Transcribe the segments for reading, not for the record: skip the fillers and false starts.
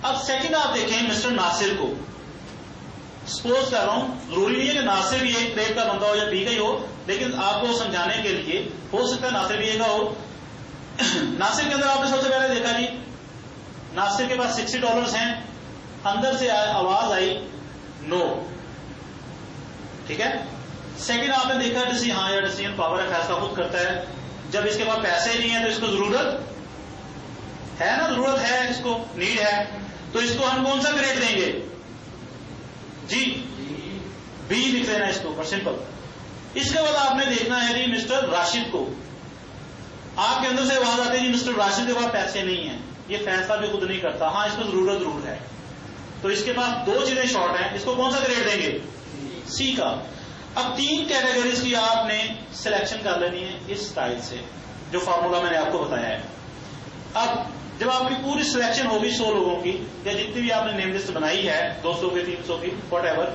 اب سیکنڈ آپ دیکھیں مسٹر ناصر کو. سپوز کر رہا ہوں، ضروری نہیں ہے کہ ناصر بھی ایک گریڈ کا بندہ ہو یا بی کا ہی ہو، لیکن آپ کو سمجھانے کے لیے ہو سکتا ہے ناصر بھی اے کا ہو. ناصر کے اندر آپ نے سب سے پہلے دیکھا جی ناصر کے پاس $60 ہیں. اندر سے آواز آئی نو. ٹھیک ہے. سیکنڈ آپ نے دیکھا ہاں یا ڈیسیژن پاور ہے، فیصلہ خود کرتا ہے. جب اس کے پاس پیسے نہیں ہیں تو اس کو ضرورت ہے نا، ضرورت ہے، اس کو نیڈ ہے، تو اس کو ہم کون سا گریڈ دیں گے جی؟ بی لکھ لینا اس کو، سمپل. اس کے بعد آپ نے دیکھنا ہے جی مسٹر راشد کو. آپ کے اندر سے آواز آتی ہے جی مسٹر راشد کے پاس پیسے نہیں ہیں، یہ فیصلہ بھی خود نہیں کرتا، ہاں اس کو ضرورت ضرور ہے، تو اس کے پاس 2 چیزیں شارٹ ہیں، اس کو کون سا گریڈ دیں گے؟ سی کا. اب 3 کیٹیگریز کی آپ نے سلیکشن کر لینی ہے اس سٹائل سے، جو فارمولا میں نے آپ کو بتایا ہے. اب جب آپ کی پوری سلیکشن ہوگی 100 لوگوں کی یا جتنی بھی آپ نے نیم لسٹ بنائی ہے 200 کی 300 کی واٹ ایور،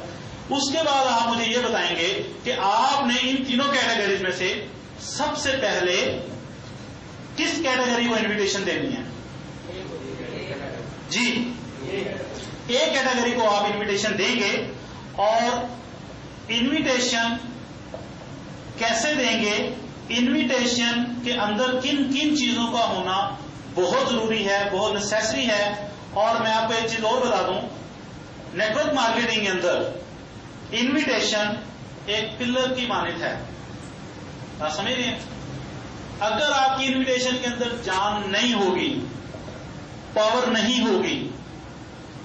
اس کے بعد آپ مجھے یہ بتائیں گے کہ آپ نے ان تینوں کیٹیگریز میں سے سب سے پہلے کس کیٹیگری کو انویٹیشن دینی ہے جی؟ ایک کیٹیگری کو آپ انویٹیشن دیں گے. اور انویٹیشن کیسے دیں گے؟ انویٹیشن کے اندر کن کن چیزوں کا ہونا بہت ضروری ہے، بہت نیسیسری ہے. اور میں آپ کو ایک چیز اور بتا دوں، نیٹورک مارکیٹنگ کے اندر انویٹیشن ایک پلر کی مانند ہے. آپ سمجھ رہے ہیں؟ اگر آپ کی انویٹیشن کے اندر جان نہیں ہوگی، پاور نہیں ہوگی،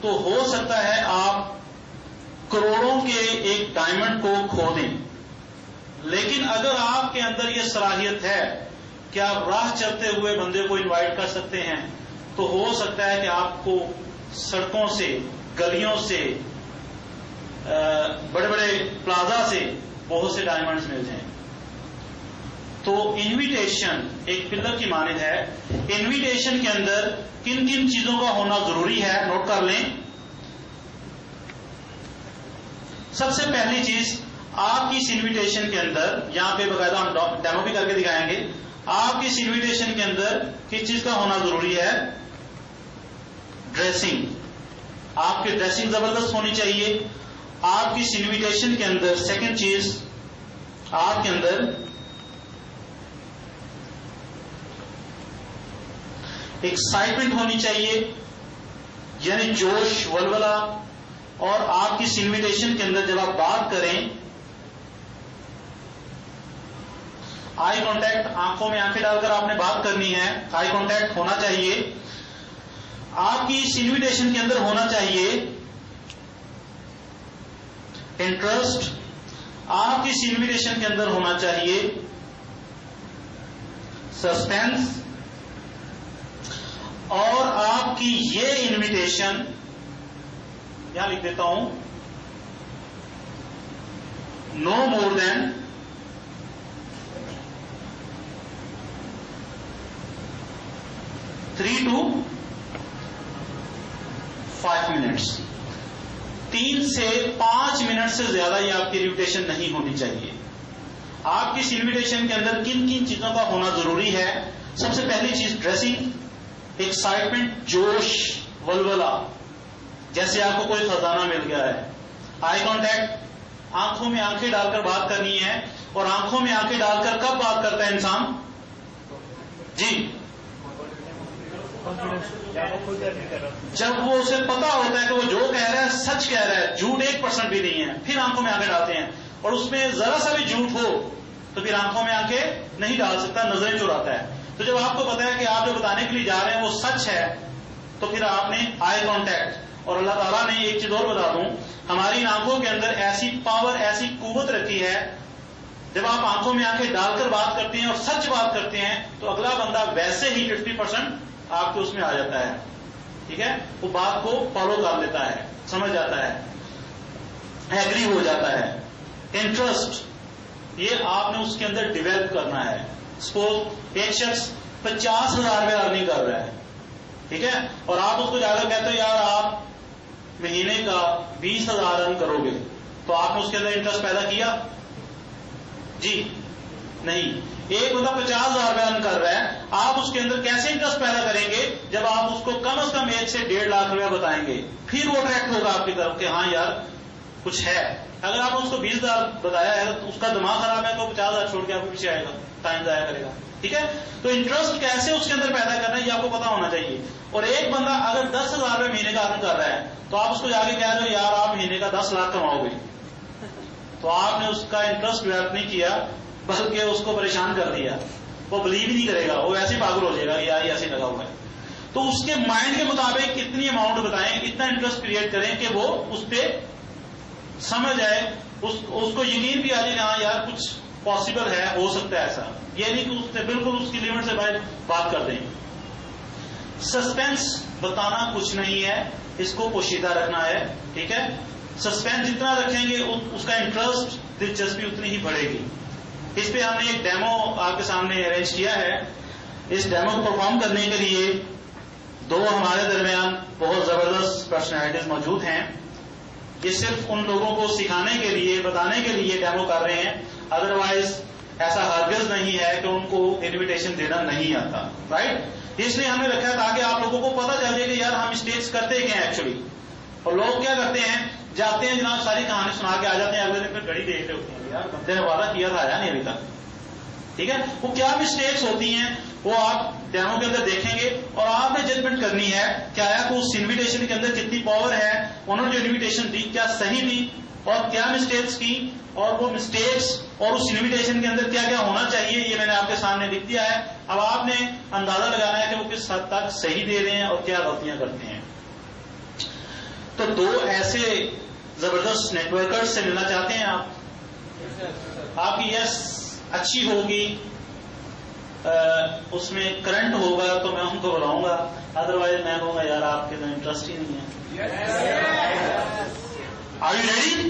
تو ہو سکتا ہے آپ کروڑوں کے ایک ڈائمنڈ کو کھو دیں. لیکن اگر آپ کے اندر یہ صلاحیت ہے کہ آپ راہ چلتے ہوئے بندے کو انوائٹ کر سکتے ہیں، تو ہو سکتا ہے کہ آپ کو سڑکوں سے، گلیوں سے، بڑے بڑے پلازا سے بہت سے ڈائمنڈز مل جائیں. تو انویٹیشن ایک پلر کی مانند ہے. انویٹیشن کے اندر کن کن چیزوں کا ہونا ضروری ہے نوٹ کر لیں. سب سے پہلی چیز آپ کی اس انویٹیشن کے اندر، یہاں پہ باقاعدہ ہم ڈیمو بھی کر کے دکھائیں گے، آپ کی اس انویٹیشن کے اندر کس چیز کا ہونا ضروری ہے؟ ڈریسنگ. آپ کی ڈریسنگ زبردست ہونی چاہیے. آپ کی اس انویٹیشن کے اندر سیکنڈ چیز آپ کے اندر ایکسائٹمنٹ ہونی چاہیے، یعنی جوش، ولولہ. اور آپ کی اس انویٹیشن کے اندر جب آپ بات کریں، آئی کانٹیکٹ، آنکھوں میں آنکھیں ڈال کر آپ نے بات کرنی ہے، آئی کانٹیکٹ ہونا چاہیے. آپ کی اس انویٹیشن کے اندر ہونا چاہیے انٹرسٹ. آپ کی اس انویٹیشن کے اندر ہونا چاہیے سسپینس. اور آپ کی یہ انویٹیشن یہاں لکھ دیتا ہوں، نو مور دین 3 to 5 minutes. 3 سے 5 منٹ سے زیادہ یہ آپ کی انویٹیشن نہیں ہونی چاہیے. آپ کی اس انویٹیشن کے اندر کن کن چیزوں کا ہونا ضروری ہے؟ سب سے پہلی چیز ڈریسنگ، ایکسائٹمنٹ، جوش، ولولہ، جیسے آپ کو کوئی خزانہ مل گیا ہے. آئی کانٹیکٹ، آنکھوں میں آنکھیں ڈال کر بات کرنی ہے. اور آنکھوں میں آنکھیں ڈال کر کب بات کرتا ہے انسان جی؟ جب وہ اسے پتا ہوتا ہے کہ وہ جو کہہ رہا ہے سچ کہہ رہا ہے، جھوٹ 1% بھی نہیں ہے، پھر آنکھوں میں آنکھیں ڈالتے ہیں. اور اس میں ذرا سا بھی جھوٹ ہو تو پھر آنکھوں میں آنکھیں نہیں ڈال سکتا، نظریں چراتا ہے. تو جب آپ کو پتا ہے کہ آپ جو بتانے کے لیے جا رہے ہیں وہ سچ ہے، تو پھر آپ نے آئی کانٹیکٹ. اور اللہ تعالیٰ نے ایک چیز اور بتا دوں، ہماری آنکھوں کے اندر ایسی پاور، ایسی قوت رکھی ہے، جب آپ آنکھوں میں آنکھیں ڈال کر بات کرتے ہیں اور سچ بات کرتے ہیں تو اگلا بندہ ویسے ہی 50% آپ کے اس میں آ جاتا ہے. ٹھیک ہے، وہ بات کو فالو کر لیتا ہے، سمجھ جاتا ہے، ایگری ہو جاتا ہے. انٹرسٹ، یہ آپ نے اس کے اندر ڈیولپ کرنا ہے. سپوز ایک شخص 50,000 روپے ارننگ کر رہا ہے، ٹھیک ہے، اور آپ اس کو جا کر کہتے ہو یار آپ مہینے کا 20,000 ارن کرو گے، تو آپ نے اس کے اندر انٹرسٹ پیدا کیا جی؟ نہیں. ایک بندہ 50,000 روپے ارن کر رہا ہے، آپ اس کے اندر کیسے انٹرسٹ پیدا کریں گے؟ جب آپ اس کو کم از کم 1 سے 1.5 لاکھ روپے بتائیں گے، پھر وہ اٹریکٹ ہوگا آپ کی طرف کہ ہاں یار کچھ ہے. اگر آپ نے اس کو 20,000 بتایا ہے تو اس کا دماغ خراب ہے تو 50,000 چھوڑ کے آپ کو پیچھے آئے گا، ٹائم ضائع کرے گا. ٹھیک ہے، تو انٹرسٹ کیسے اس کے اندر پیدا کرنا ہے یہ آپ کو پتا ہونا چاہیے. اور ایک بندہ اگر 10,000 روپے مہینے کا ارن کر رہا ہے تو آپ اس کو جا کے کہہ رہے ہو یار آپ مہینے کا 10 لاکھ کماؤ گے، تو آپ نے اس کا انٹرسٹ ڈیولپ نہیں کیا بلکہ اس کو پریشان کر دیا. وہ بلیو ہی نہیں کرے گا، وہ ایسے پاگل ہو جائے گا یار یہ ایسے لگا ہوا ہے. تو اس کے مائنڈ کے مطابق کتنی اماؤنٹ بتائیں، اتنا انٹرسٹ کریٹ کریں کہ وہ اس پہ سمجھ آئے، اس کو یقین بھی آ جائے کہ ہاں یار کچھ پاسبل ہے، ہو سکتا ہے ایسا. یہ نہیں کہ اس نے بالکل اس کی لمٹ سے باہر بات کر دیں. سسپینس بتانا کچھ نہیں ہے، اس کو پوشیدہ رکھنا ہے. ٹھیک ہے، سسپینس جتنا رکھیں گے اس کا انٹرسٹ دلچسپی اتنی ہی بڑھے گی. اس پہ ہم نے ایک ڈیمو آپ کے سامنے ارینج کیا ہے. اس ڈیمو کو پرفارم کرنے کے لیے 2 ہمارے درمیان بہت زبردست پرسنالٹیز موجود ہیں. یہ صرف ان لوگوں کو سکھانے کے لیے، بتانے کے لیے ڈیمو کر رہے ہیں، ادروائز ایسا ہرگز نہیں ہے کہ ان کو انویٹیشن دینا نہیں آتا. رائٹ، اس لیے ہم نے رکھا تاکہ آپ لوگوں کو پتہ چل جائے کہ یار ہم اسٹیجز کرتے کیا ہیں ایکچولی. اور لوگ کیا کرتے ہیں، جاتے ہیں جناب ساری کہانی سنا کے آ جاتے ہیں، اگلے دن پھر گھڑی دیکھتے ہوتے ہیں یار بندے نے وعدہ کیا تھا آیا نہیں ابھی تک. ٹھیک ہے، وہ کیا مسٹیکس ہوتی ہیں وہ آپ ڈیمو کے اندر دیکھیں گے اور آپ نے ججمنٹ کرنی ہے کہ آیا کہ اس انویٹیشن کے اندر کتنی پاور ہے، انہوں نے جو انویٹیشن دی کیا صحیح تھی اور کیا مسٹیکس کی، اور وہ مسٹیکس اور اس انویٹیشن کے اندر کیا کیا ہونا چاہیے یہ میں نے آپ کے سامنے لکھ دیا ہے. اب آپ نے اندازہ لگانا ہے کہ وہ کس حد تک صحیح دے رہے ہیں اور کیا غلطیاں کرتے ہیں. تو 2 ایسے زبردست نیٹ ورکر سے ملنا چاہتے ہیں آپ کی یس اچھی ہوگی، اس میں کرنٹ ہوگا تو میں ان کو بلاؤں گا، ادروائز میں کہوں گا یار آپ کے تو انٹرسٹ ہی نہیں ہے. Are you ready?